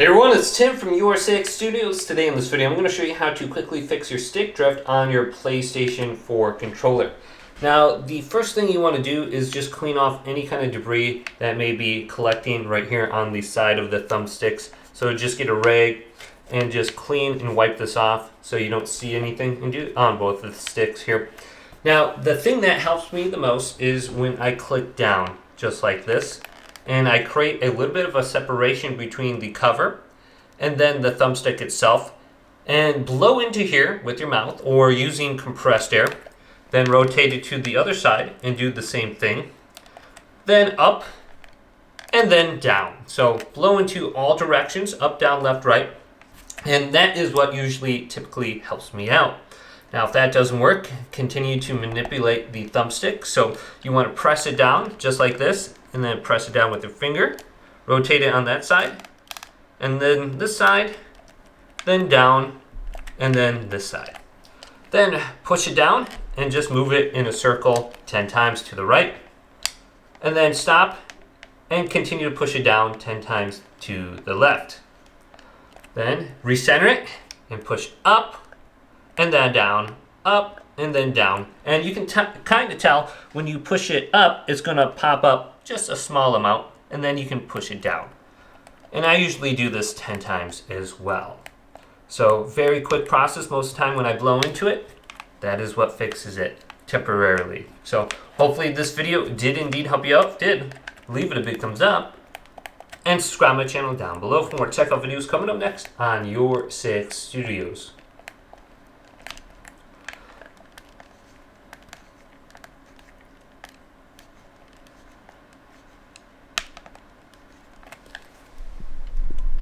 Hey everyone, it's Tim from Your 6 Studios. Today in this video I'm going to show you how to quickly fix your stick drift on your PlayStation 4 controller. Now the first thing you want to do is just clean off any kind of debris that may be collecting right here on the side of the thumbsticks. So just get a rag and just clean and wipe this off so you don't see anything on both of the sticks here. Now the thing that helps me the most is when I click down just like this. And I create a little bit of a separation between the cover and then the thumbstick itself, and blow into here with your mouth or using compressed air, then rotate it to the other side and do the same thing, then up and then down. So blow into all directions, up, down, left, right, and that is what typically helps me out. Now if that doesn't work, continue to manipulate the thumbstick. So you want to press it down just like this, and then press it down with your finger, rotate it on that side, and then this side, then down, and then this side. Then push it down and just move it in a circle 10 times to the right, and then stop and continue to push it down 10 times to the left. Then recenter it and push up and then down, up and then down. And you can kind of tell when you push it up, it's going to pop up just a small amount, and then you can push it down. And I usually do this 10 times as well. So very quick process. Most of the time when I blow into it, that is what fixes it temporarily. So hopefully this video did indeed help you out. If it did, leave it a big thumbs up and subscribe to my channel down below for more tech videos coming up next on Your 6 Studios.